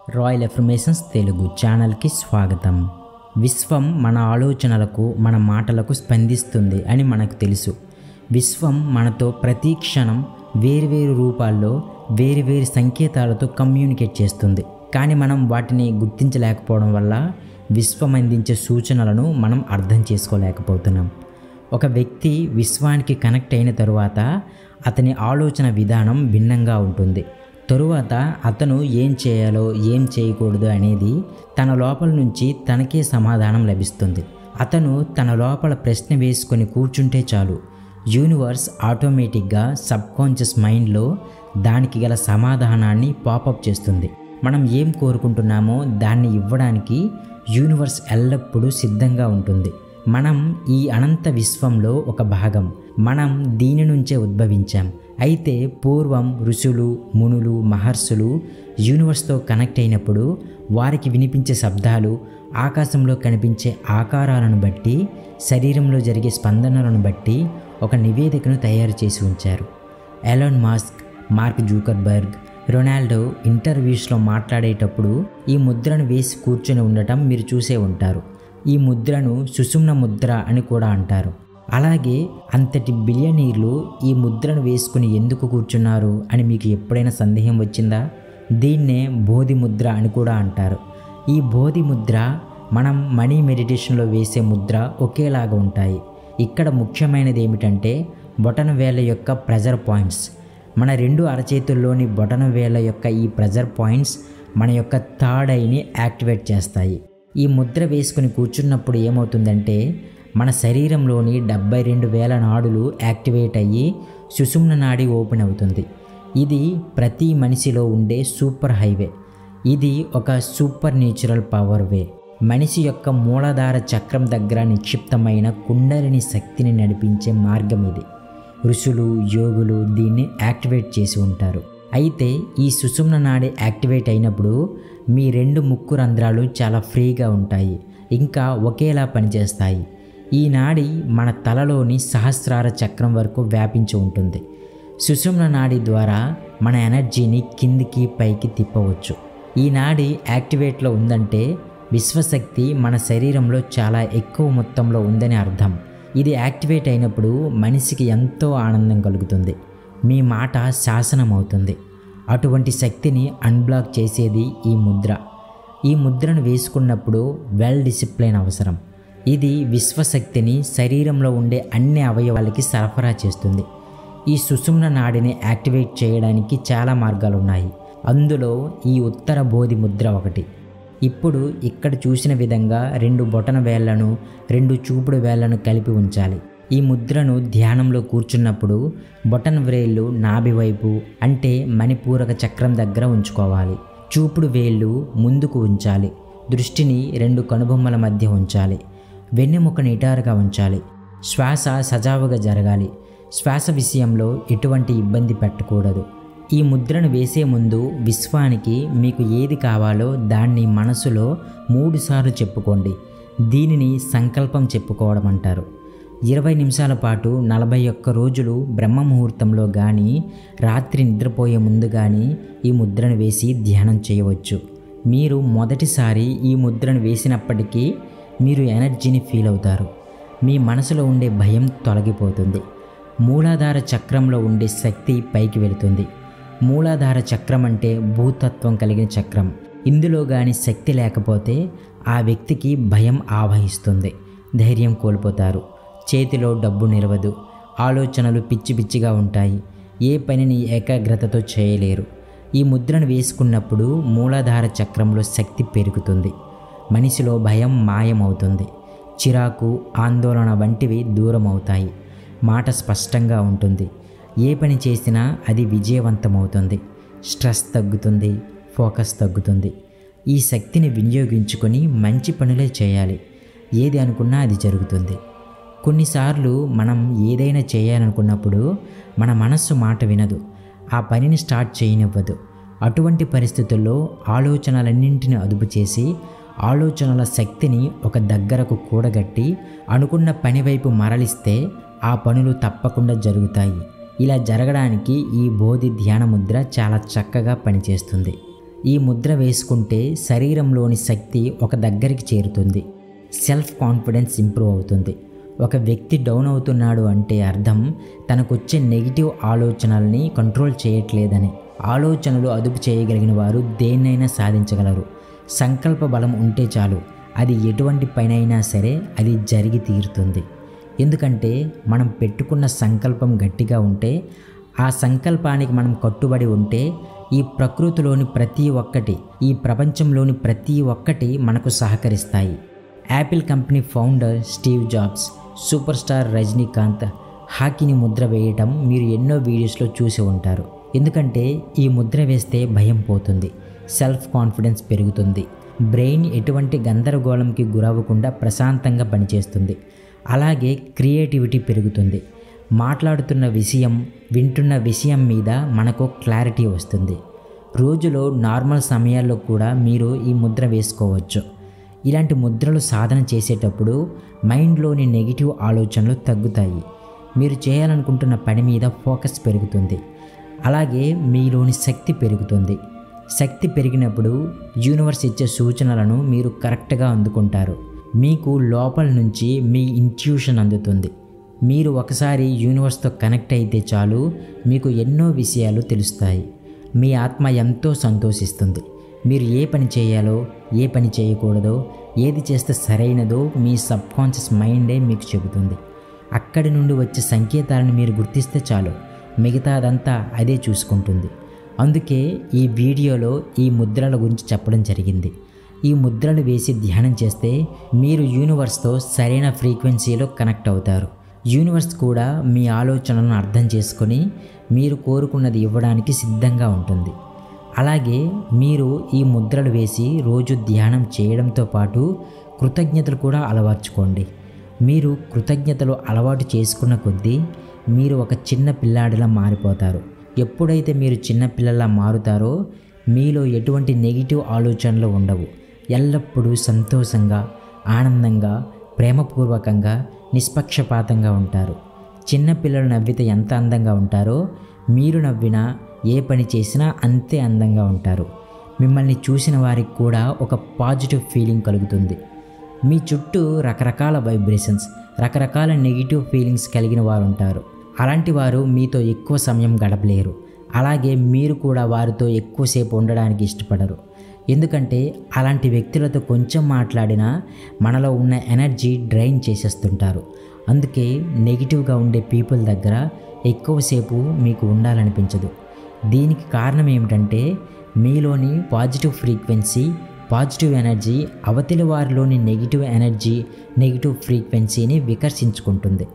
Royal affirmations Telugu ఛానల్కి స్వాగతం. విశ్వం మన ఆలోచనలకు మన మాటలకు స్పందిస్తుంది అని మనకు తెలుసు. విశ్వం మనతో ప్రతి క్షణం వేరువేరు రూపాల్లో వేరువేరు సంకేతాలతో కమ్యూనికేట్ చేస్తుంది. కానీ మనం వాటిని గుర్తించలేకపోవడం వల్ల విశ్వం అందించే సూచనలను మనం అర్థం చేసుకోలేకపోతున్నాం. ఒక వ్యక్తి విశ్వానికి కనెక్ట్ అయిన తరువాత అతని ఆలోచన విధానం భిన్నంగా ఉంటుంది. తరువాత అతను ఏం చేయాలో ఏం చేయకూడదు అనేది తన లోపల నుంచి తనకే సమాధానం లభిస్తుంది. అతను తన లోపల ప్రశ్న వేసుకొని కూర్చుంటే చాలు, యూనివర్స్ ఆటోమేటిక్గా సబ్కాన్షియస్ మైండ్లో దానికి గల సమాధానాన్ని పాపప్ చేస్తుంది. మనం ఏం కోరుకుంటున్నామో దాన్ని ఇవ్వడానికి యూనివర్స్ ఎల్లప్పుడూ సిద్ధంగా ఉంటుంది. మనం ఈ అనంత విశ్వంలో ఒక భాగం. మనం దీని నుంచే ఉద్భవించాం. అయితే పూర్వం ఋషులు, మునులు, మహర్షులు యూనివర్స్తో కనెక్ట్ అయినప్పుడు వారికి వినిపించే శబ్దాలు, ఆకాశంలో కనిపించే ఆకారాలను బట్టి, శరీరంలో జరిగే స్పందనలను బట్టి ఒక నివేదికను తయారు చేసి ఉంచారు. Elon Musk, Mark Zuckerberg, Ronaldo ఇంటర్వ్యూస్లో మాట్లాడేటప్పుడు ఈ ముద్రను వేసి కూర్చొని ఉండటం మీరు చూసే ఉంటారు. ఈ ముద్రను సుషుమ్న ముద్ర అని కూడా అంటారు. అలాగే అంతటి బిలియనీర్లు ఈ ముద్రను వేసుకుని ఎందుకు కూర్చున్నారు అని మీకు ఎప్పుడైనా సందేహం వచ్చిందా? దీన్నే బోధి ముద్ర అని కూడా అంటారు. ఈ బోధి ముద్ర మనం మనీ మెడిటేషన్లో వేసే ముద్ర ఒకేలాగా ఉంటాయి. ఇక్కడ ముఖ్యమైనది ఏమిటంటే బొటన వేళ్ళ యొక్క ప్రెజర్ పాయింట్స్. మన రెండు అరచేతుల్లోని బొటన వేళ్ళ యొక్క ఈ ప్రెజర్ పాయింట్స్ మన యొక్క థర్డ్ ఐని యాక్టివేట్ చేస్తాయి. ఈ ముద్ర వేసుకుని కూర్చున్నప్పుడు ఏమవుతుందంటే మన శరీరంలోని 72,000 నాడులు యాక్టివేట్ అయ్యి సుషుమ్న నాడి ఓపెన్ అవుతుంది. ఇది ప్రతి మనిషిలో ఉండే సూపర్ హైవే. ఇది ఒక సూపర్ న్యాచురల్ పవర్ వే. మనిషి యొక్క మూలాధార చక్రం దగ్గర నిక్షిప్తమైన కుండలిని శక్తిని నడిపించే మార్గం ఇది. ఋషులు, యోగులు దీన్ని యాక్టివేట్ చేసి ఉంటారు. అయితే ఈ సుషుమ్న నాడి యాక్టివేట్ అయినప్పుడు మీ 2 ముక్కు రంధ్రాలు చాలా ఫ్రీగా ఉంటాయి, ఇంకా ఒకేలా పనిచేస్తాయి. ఈ నాడి మన తలలోని సహస్రార చక్రం వరకు వ్యాపించి ఉంటుంది. సుషుమ్న నాడి ద్వారా మన ఎనర్జీని కిందికి పైకి తిప్పవచ్చు. ఈ నాడి యాక్టివేట్లో ఉందంటే విశ్వశక్తి మన శరీరంలో చాలా ఎక్కువ మొత్తంలో ఉందని అర్థం. ఇది యాక్టివేట్ అయినప్పుడు మనిషికి ఎంతో ఆనందం కలుగుతుంది. మీ మాట శాసనం అవుతుంది. అటువంటి శక్తిని అన్బ్లాక్ చేసేది ఈ ముద్ర. ఈ ముద్రను వేసుకున్నప్పుడు వెల్ డిసిప్లైన్ అవసరం. ఇది విశ్వశక్తిని శరీరంలో ఉండే అన్ని అవయవాలకి సరఫరా చేస్తుంది. ఈ సుషుమ్న నాడిని యాక్టివేట్ చేయడానికి చాలా మార్గాలు ఉన్నాయి. అందులో ఈ ఉత్తర బోధి ముద్ర ఒకటి. ఇప్పుడు ఇక్కడ చూసిన విధంగా 2 బొటన వేళ్లను 2 చూపుడు వేళ్లను కలిపి ఉంచాలి. ఈ ముద్రను ధ్యానంలో కూర్చున్నప్పుడు బొటన వ్రేళ్ళు నాభి వైపు అంటే మణిపూరక చక్రం దగ్గర ఉంచుకోవాలి. చూపుడు వేళ్ళు ముందుకు ఉంచాలి. దృష్టిని 2 కనుబొమ్మల మధ్య ఉంచాలి. వెన్నెముక నిటారుగా ఉంచాలి. శ్వాస సజావుగా జరగాలి. శ్వాస విషయంలో ఎటువంటి ఇబ్బంది పెట్టకూడదు. ఈ ముద్రను వేసే ముందు విశ్వానికి మీకు ఏది కావాలో దాన్ని మనసులో 3 సార్లు చెప్పుకోండి. దీనిని సంకల్పం చెప్పుకోవడం అంటారు. 20 నిమిషాల పాటు 41 రోజులు బ్రహ్మ ముహూర్తంలో కానీ రాత్రి నిద్రపోయే ముందు కానీ ఈ ముద్రను వేసి ధ్యానం చేయవచ్చు. మీరు మొదటిసారి ఈ ముద్రను వేసినప్పటికీ మీరు ఎనర్జీని ఫీల్ అవుతారు. మీ మనసులో ఉండే భయం తొలగిపోతుంది. మూలాధార చక్రంలో ఉండే శక్తి పైకి వెళుతుంది. మూలాధార చక్రం అంటే భూతత్వం కలిగిన చక్రం. ఇందులో కానీ శక్తి లేకపోతే ఆ వ్యక్తికి భయం ఆవహిస్తుంది, ధైర్యం కోల్పోతారు, చేతిలో డబ్బు నిలవదు, ఆలోచనలు పిచ్చి పిచ్చిగా ఉంటాయి, ఏ పనిని ఏకాగ్రతతో చేయలేరు. ఈ ముద్రను వేసుకున్నప్పుడు మూలాధార చక్రంలో శక్తి పెరుగుతుంది. మనిషిలో భయం మాయమవుతుంది. చిరాకు, ఆందోళన వంటివి దూరం అవుతాయి. మాట స్పష్టంగా ఉంటుంది. ఏ పని చేసినా అది విజయవంతమవుతుంది. స్ట్రెస్ తగ్గుతుంది, ఫోకస్ తగ్గుతుంది. ఈ శక్తిని వినియోగించుకొని మంచి పనులే చేయాలి. ఏది అనుకున్నా అది జరుగుతుంది. కొన్నిసార్లు మనం ఏదైనా చేయాలనుకున్నప్పుడు మన మనస్సు మాట వినదు, ఆ పనిని స్టార్ట్ చేయనివ్వదు. అటువంటి పరిస్థితుల్లో ఆలోచనలన్నింటినీ అదుపు చేసి ఆలోచనల శక్తిని ఒక దగ్గరకు కూడగట్టి అనుకున్న పని వైపు మరలిస్తే ఆ పనులు తప్పకుండా జరుగుతాయి. ఇలా జరగడానికి ఈ బోధి ధ్యాన ముద్ర చాలా చక్కగా పనిచేస్తుంది. ఈ ముద్ర వేసుకుంటే శరీరంలోని శక్తి ఒక దగ్గరికి చేరుతుంది. సెల్ఫ్ కాన్ఫిడెన్స్ ఇంప్రూవ్ అవుతుంది. ఒక వ్యక్తి డౌన్ అవుతున్నాడు అంటే అర్థం తనకొచ్చే నెగిటివ్ ఆలోచనల్ని కంట్రోల్ చేయట్లేదని. ఆలోచనలు అదుపు చేయగలిగిన వారు దేన్నైనా సాధించగలరు. సంకల్ప బలం ఉంటే చాలు, అది ఎటువంటి పనైనా సరే అది జరిగి తీరుతుంది. ఎందుకంటే మనం పెట్టుకున్న సంకల్పం గట్టిగా ఉంటే, ఆ సంకల్పానికి మనం కట్టుబడి ఉంటే ఈ ప్రకృతిలోని ప్రతి ఒక్కటి, ఈ ప్రపంచంలోని ప్రతి ఒక్కటి మనకు సహకరిస్తాయి. Apple company founder Steve Jobs, super star Rajinikanth హాకీని ముద్ర వేయటం మీరు ఎన్నో వీడియోస్లో చూసి ఉంటారు. ఎందుకంటే ఈ ముద్ర వేస్తే భయం పోతుంది, సెల్ఫ్ కాన్ఫిడెన్స్ పెరుగుతుంది, బ్రెయిన్ ఎటువంటి గందరగోళంకి గురవ్వకుండా ప్రశాంతంగా పనిచేస్తుంది. అలాగే క్రియేటివిటీ పెరుగుతుంది. మాట్లాడుతున్న విషయం, వింటున్న విషయం మీద మనకు క్లారిటీ వస్తుంది. రోజులో నార్మల్ సమయాల్లో కూడా మీరు ఈ ముద్ర వేసుకోవచ్చు. ఇలాంటి ముద్రలు సాధన చేసేటప్పుడు మైండ్లోని నెగిటివ్ ఆలోచనలు తగ్గుతాయి. మీరు చేయాలనుకుంటున్న పని మీద ఫోకస్ పెరుగుతుంది. అలాగే మీలోని శక్తి పెరుగుతుంది. శక్తి పెరిగినప్పుడు యూనివర్స్ ఇచ్చే సూచనలను మీరు కరెక్ట్గా అందుకుంటారు. మీకు లోపల నుంచి మీ ఇంట్యూషన్ అందుతుంది. మీరు ఒకసారి యూనివర్స్తో కనెక్ట్ అయితే చాలు, మీకు ఎన్నో విషయాలు తెలుస్తాయి. మీ ఆత్మ ఎంతో సంతోషిస్తుంది. మీరు ఏ పని చేయాలో, ఏ పని చేయకూడదో, ఏది చేస్తే సరైనదో మీ సబ్కాన్షియస్ మైండే మీకు చెబుతుంది. అక్కడి నుండి వచ్చే సంకేతాలను మీరు గుర్తిస్తే చాలు, మిగతాదంతా అదే చూసుకుంటుంది. అందుకే ఈ వీడియోలో ఈ ముద్రల గురించి చెప్పడం జరిగింది. ఈ ముద్రలు వేసి ధ్యానం చేస్తే మీరు యూనివర్స్తో సరైన ఫ్రీక్వెన్సీలో కనెక్ట్ అవుతారు. యూనివర్స్ కూడా మీ ఆలోచనలను అర్థం చేసుకొని మీరు కోరుకున్నది ఇవ్వడానికి సిద్ధంగా ఉంటుంది. అలాగే మీరు ఈ ముద్రలు వేసి రోజు ధ్యానం చేయడంతో పాటు కృతజ్ఞతలు కూడా అలవర్చుకోండి. మీరు కృతజ్ఞతలు అలవాటు చేసుకున్న కొద్దీ మీరు ఒక చిన్న పిల్లాడిలా మారిపోతారు. ఎప్పుడైతే మీరు చిన్న పిల్లలా మారుతారో మీలో ఎటువంటి నెగిటివ్ ఆలోచనలు ఉండవు. ఎల్లప్పుడూ సంతోషంగా, ఆనందంగా, ప్రేమపూర్వకంగా, నిష్పక్షపాతంగా ఉంటారు. చిన్నపిల్లలు నవ్వితే ఎంత అందంగా ఉంటారో మీరు నవ్వినా, ఏ పని చేసినా అంతే అందంగా ఉంటారు. మిమ్మల్ని చూసిన వారికి కూడా ఒక పాజిటివ్ ఫీలింగ్ కలుగుతుంది. మీ చుట్టూ రకరకాల వైబ్రేషన్స్, రకరకాల నెగిటివ్ ఫీలింగ్స్ కలిగిన వారు ఉంటారు. అలాంటి వారు మీతో ఎక్కువ సమయం గడపలేరు. అలాగే మీరు కూడా వారితో ఎక్కువసేపు ఉండడానికి ఇష్టపడరు. ఎందుకంటే అలాంటి వ్యక్తులతో కొంచెం మాట్లాడినా మనలో ఉన్న ఎనర్జీ డ్రైన్ చేసేస్తుంటారు. అందుకే నెగిటివ్గా ఉండే పీపుల్ దగ్గర ఎక్కువసేపు మీకు ఉండాలనిపించదు. దీనికి కారణం ఏమిటంటే మీలోని పాజిటివ్ ఫ్రీక్వెన్సీ, పాజిటివ్ ఎనర్జీ అవతలి వారిలోని నెగిటివ్ ఎనర్జీ, నెగిటివ్ ఫ్రీక్వెన్సీని వికర్షించుకుంటుంది.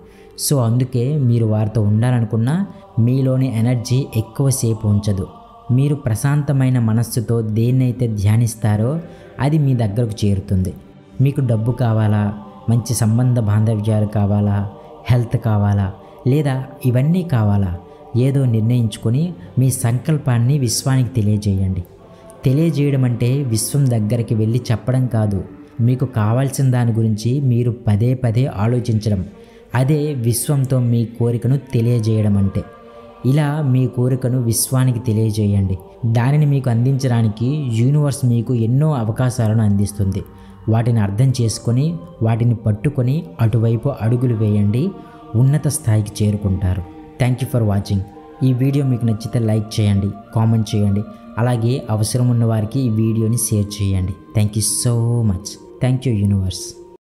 సో అందుకే మీరు వారితో ఉండాలనుకున్నా మీలోని ఎనర్జీ ఎక్కువసేపు ఉంచదు. మీరు ప్రశాంతమైన మనస్సుతో దేన్నైతే ధ్యానిస్తారో అది మీ దగ్గరకు చేరుతుంది. మీకు డబ్బు కావాలా, మంచి సంబంధ బాంధవ్యాలు కావాలా, హెల్త్ కావాలా, లేదా ఇవన్నీ కావాలా, ఏదో నిర్ణయించుకొని మీ సంకల్పాన్ని విశ్వానికి తెలియజేయండి. తెలియజేయడం అంటే విశ్వం దగ్గరికి వెళ్ళి చెప్పడం కాదు, మీకు కావాల్సిన దాని గురించి మీరు పదే పదే ఆలోచించడం. అదే విశ్వంతో మీ కోరికను తెలియజేయడం అంటే. ఇలా మీ కోరికను విశ్వానికి తెలియజేయండి. దానిని మీకు అందించడానికి యూనివర్స్ మీకు ఎన్నో అవకాశాలను అందిస్తుంది. వాటిని అర్థం చేసుకొని, వాటిని పట్టుకొని అటువైపు అడుగులు వేయండి. ఉన్నత స్థాయికి చేరుకుంటారు. Thank you for watching. ఈ వీడియో మీకు నచ్చితే లైక్ చేయండి, కామెంట్ చేయండి. అలాగే అవసరం ఉన్న వారికి ఈ వీడియోని షేర్ చేయండి. Thank you so much. Thank you universe.